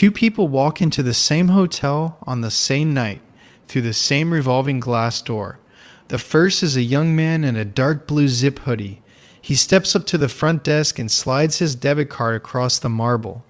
Two people walk into the same hotel on the same night through the same revolving glass door. The first is a young man in a dark blue zip hoodie. He steps up to the front desk and slides his debit card across the marble.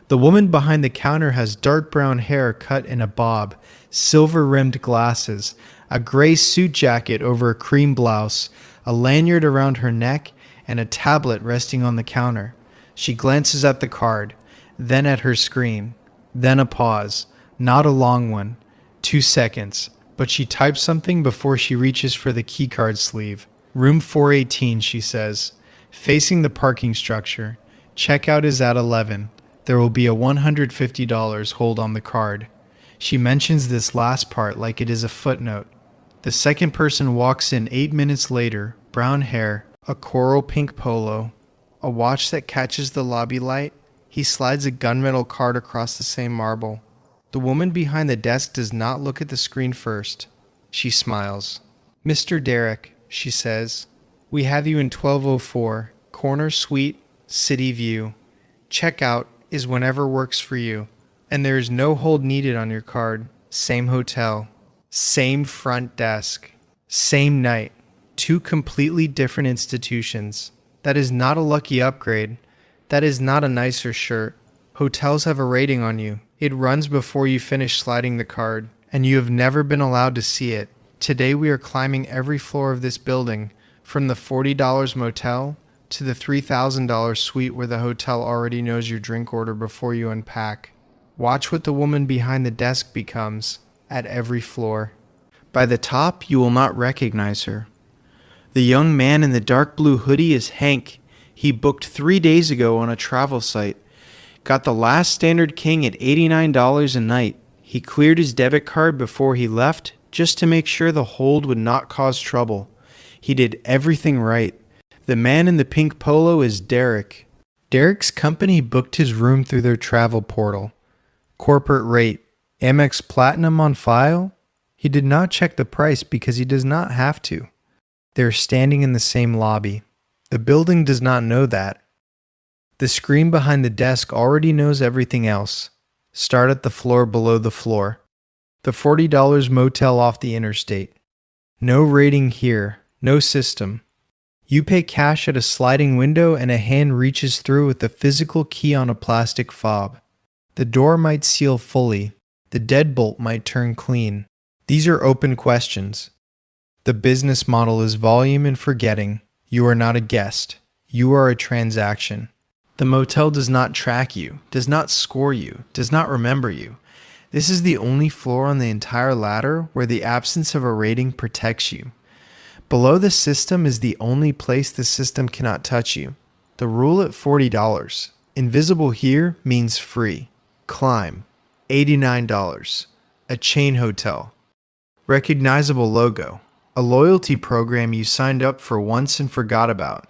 The woman behind the counter has dark brown hair cut in a bob, silver-rimmed glasses, a gray suit jacket over a cream blouse, a lanyard around her neck, and a tablet resting on the counter. She glances at the card, then at her screen, then a pause, not a long one, 2 seconds, but she types something before she reaches for the keycard sleeve. Room 418, she says, facing the parking structure. Checkout is at 11. There will be a $150 hold on the card. She mentions this last part like it is a footnote. The second person walks in 8 minutes later, brown hair, a coral pink polo, a watch that catches the lobby light. He slides a gunmetal card across the same marble. The woman behind the desk does not look at the screen first. She smiles. "Mr. Derek," she says, "we have you in 1204, corner suite, city view. Checkout is whenever works for you, and there is no hold needed on your card. Same hotel, same front desk, same night. Two completely different institutions. That is not a lucky upgrade. That is not a nicer shirt. Hotels have a rating on you. It runs before you finish sliding the card, and you have never been allowed to see it. Today we are climbing every floor of this building, from the $40 motel to the $3,000 suite where the hotel already knows your drink order before you unpack. Watch what the woman behind the desk becomes at every floor. By the top, you will not recognize her. The young man in the dark blue hoodie is Hank. He booked 3 days ago on a travel site. Got the last standard king at $89 a night. He cleared his debit card before he left just to make sure the hold would not cause trouble. He did everything right. The man in the pink polo is Derek. Derek's company booked his room through their travel portal. Corporate rate, Amex Platinum on file? He did not check the price because he does not have to. They're standing in the same lobby. The building does not know that. The screen behind the desk already knows everything else. Start at the floor below the floor. The $40 motel off the interstate. No rating here, no system. You pay cash at a sliding window and a hand reaches through with a physical key on a plastic fob. The door might seal fully. The deadbolt might turn clean. These are open questions. The business model is volume and forgetting. You are not a guest. You are a transaction. The motel does not track you, does not score you, does not remember you. This is the only floor on the entire ladder where the absence of a rating protects you. Below the system is the only place the system cannot touch you. The rule at $40. Invisible here means free. Climb. $89. A chain hotel. Recognizable logo. A loyalty program you signed up for once and forgot about.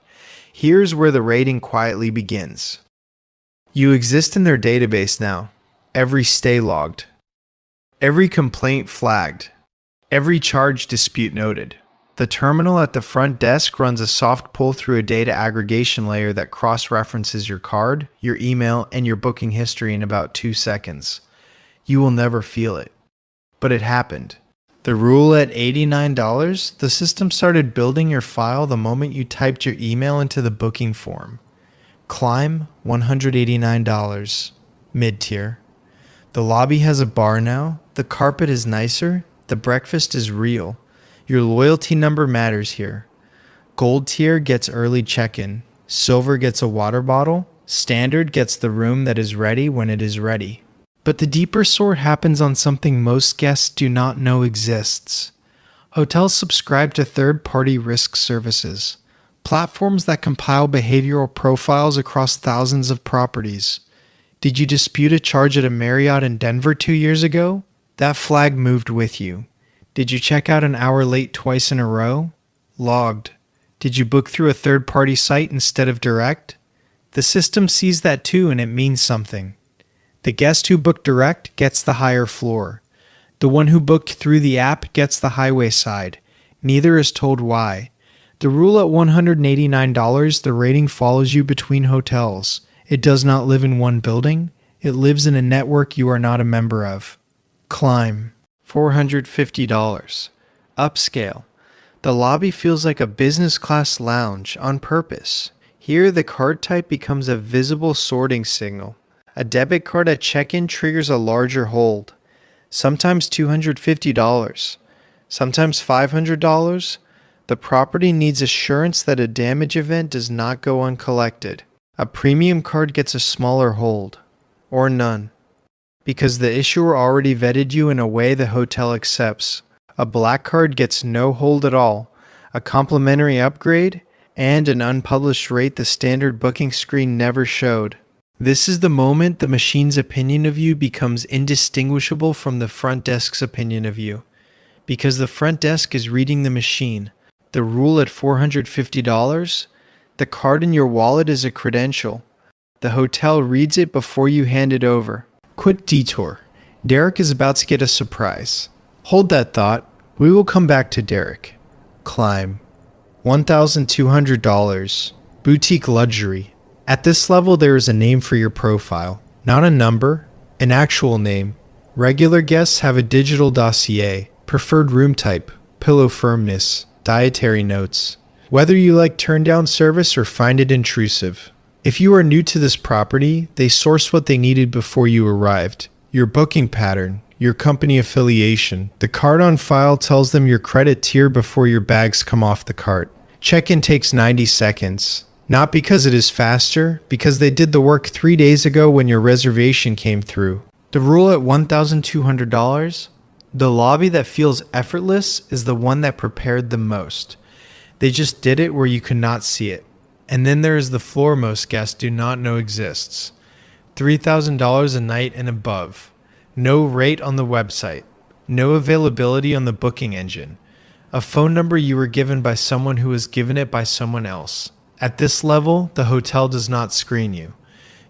Here's where the rating quietly begins. You exist in their database now. Every stay logged. Every complaint flagged. Every charge dispute noted. The terminal at the front desk runs a soft pull through a data aggregation layer that cross-references your card, your email, and your booking history in about 2 seconds. You will never feel it. But it happened. The rule at $89, the system started building your file the moment you typed your email into the booking form. Climb, $189. Mid-tier. The lobby has a bar now, the carpet is nicer, the breakfast is real. Your loyalty number matters here. Gold tier gets early check-in. Silver gets a water bottle. Standard gets the room that is ready when it is ready. But the deeper sort happens on something most guests do not know exists. Hotels subscribe to third-party risk services, platforms that compile behavioral profiles across thousands of properties. Did you dispute a charge at a Marriott in Denver 2 years ago? That flag moved with you. Did you check out an hour late twice in a row? Logged. Did you book through a third-party site instead of direct? The system sees that too, and it means something. The guest who booked direct gets the higher floor. The one who booked through the app gets the highway side. Neither is told why. The rule at $189, the rating follows you between hotels. It does not live in one building. It lives in a network you are not a member of. Climb. $450. Upscale. The lobby feels like a business class lounge on purpose. Here, the card type becomes a visible sorting signal. A debit card at check-in triggers a larger hold. Sometimes $250. Sometimes $500. The property needs assurance that a damage event does not go uncollected. A premium card gets a smaller hold. Or none. Because the issuer already vetted you in a way the hotel accepts. A black card gets no hold at all, a complimentary upgrade, and an unpublished rate the standard booking screen never showed. This is the moment the machine's opinion of you becomes indistinguishable from the front desk's opinion of you. Because the front desk is reading the machine. The rule at $450, the card in your wallet is a credential. The hotel reads it before you hand it over. Quick detour. Derek is about to get a surprise. Hold that thought. We will come back to Derek. Climb. $1,200. Boutique luxury. At this level, there is a name for your profile. Not a number, an actual name. Regular guests have a digital dossier, preferred room type, pillow firmness, dietary notes. Whether you like turn-down service or find it intrusive. If you are new to this property, they sourced what they needed before you arrived. Your booking pattern, your company affiliation. The card on file tells them your credit tier before your bags come off the cart. Check-in takes 90 seconds. Not because it is faster, because they did the work 3 days ago when your reservation came through. The rule at $1,200? The lobby that feels effortless is the one that prepared the most. They just did it where you could not see it. And then there is the floor most guests do not know exists. $3,000 a night and above. No rate on the website. No availability on the booking engine. A phone number you were given by someone who was given it by someone else. At this level, the hotel does not screen you.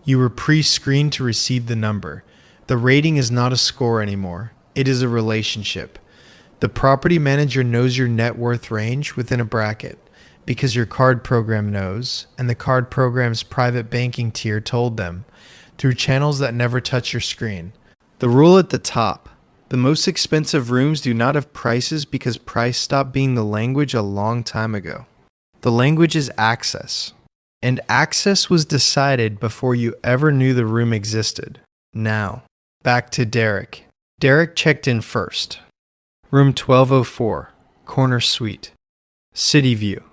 You were pre-screened to receive the number. The rating is not a score anymore. It is a relationship. The property manager knows your net worth range within a bracket because your card program knows, and the card program's private banking tier told them, through channels that never touch your screen. The rule at the top. The most expensive rooms do not have prices because price stopped being the language a long time ago. The language is access. And access was decided before you ever knew the room existed. Now, back to Derek. Derek checked in first. Room 1204, corner suite. City view.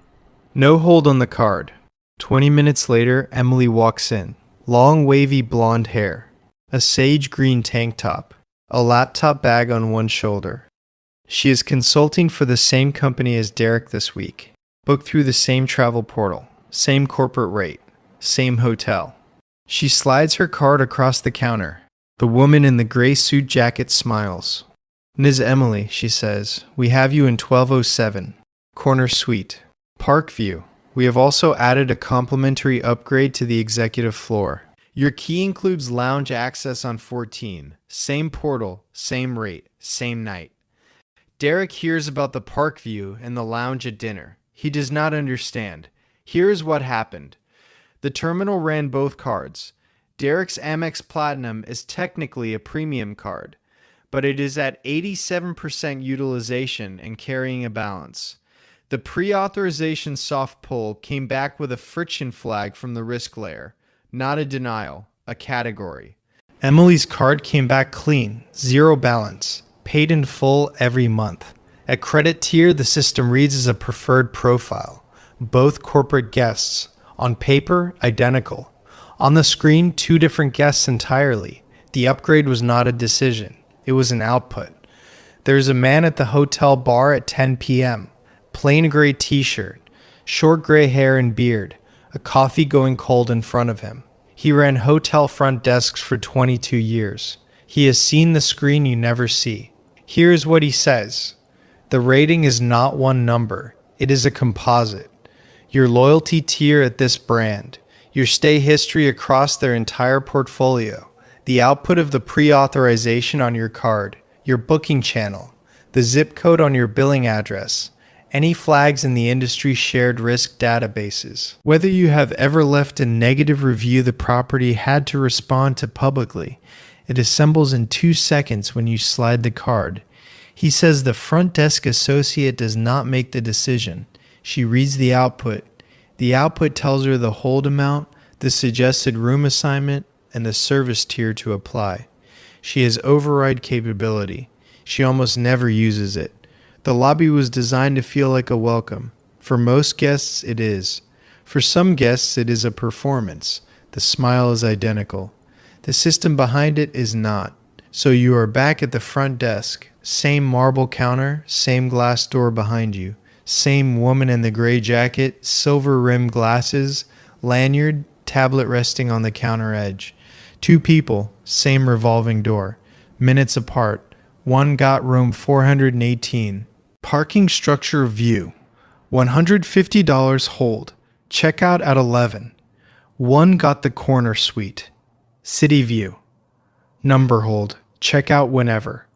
No hold on the card. 20 minutes later, Emily walks in. Long wavy blonde hair. A sage green tank top. A laptop bag on one shoulder. She is consulting for the same company as Derek this week. Booked through the same travel portal. Same corporate rate. Same hotel. She slides her card across the counter. The woman in the gray suit jacket smiles. Ms. Emily, she says, we have you in 1207. Corner suite. Park view. We have also added a complimentary upgrade to the executive floor. Your key includes lounge access on 14. Same portal, same rate, same night. Derek hears about the park view and the lounge at dinner. He does not understand. Here is what happened. The terminal ran both cards. Derek's Amex Platinum is technically a premium card, but it is at 87% utilization and carrying a balance. The pre-authorization soft pull came back with a friction flag from the risk layer, not a denial, a category. Emily's card came back clean, zero balance, paid in full every month. At credit tier, the system reads as a preferred profile. Both corporate guests. On paper, identical. On the screen, two different guests entirely. The upgrade was not a decision. It was an output. There is a man at the hotel bar at 10 p.m. Plain gray t-shirt, short gray hair and beard, a coffee going cold in front of him. He ran hotel front desks for 22 years. He has seen the screen you never see. Here is what he says. The rating is not one number. It is a composite. Your loyalty tier at this brand. Your stay history across their entire portfolio. The output of the pre-authorization on your card. Your booking channel. The zip code on your billing address. any flags in the industry shared risk databases. Whether you have ever left a negative review, the property had to respond to publicly. It assembles in 2 seconds when you slide the card. He says the front desk associate does not make the decision. She reads the output. The output tells her the hold amount, the suggested room assignment, and the service tier to apply. She has override capability. She almost never uses it. The lobby was designed to feel like a welcome. For most guests, it is. For some guests, it is a performance. The smile is identical. The system behind it is not. So you are back at the front desk. Same marble counter, same glass door behind you. Same woman in the gray jacket, silver-rimmed glasses, lanyard, tablet resting on the counter edge. 2 people, same revolving door. Minutes apart. One got room 418. Parking structure view. $150 hold. Checkout at 11. One got the corner suite. City view. Number hold. Checkout whenever.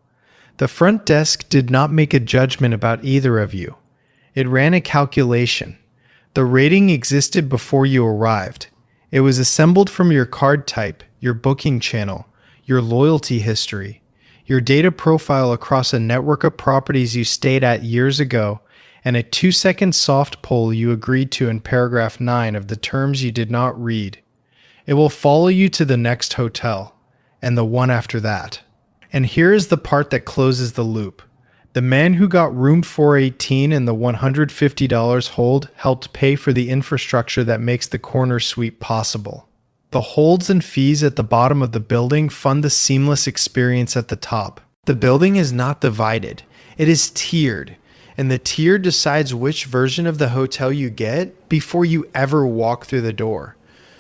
The front desk did not make a judgment about either of you. It ran a calculation. The rating existed before you arrived. It was assembled from your card type, your booking channel, your loyalty history, your data profile across a network of properties you stayed at years ago, and a 2-second soft poll you agreed to in paragraph 9 of the terms you did not read. It will follow you to the next hotel, and the one after that. And here is the part that closes the loop. The man who got room 418 and the $150 hold helped pay for the infrastructure that makes the corner suite possible. The holds and fees at the bottom of the building fund the seamless experience at the top. The building is not divided. It is tiered, and the tier decides which version of the hotel you get before you ever walk through the door.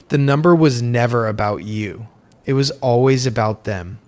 The number was never about you. It was always about them.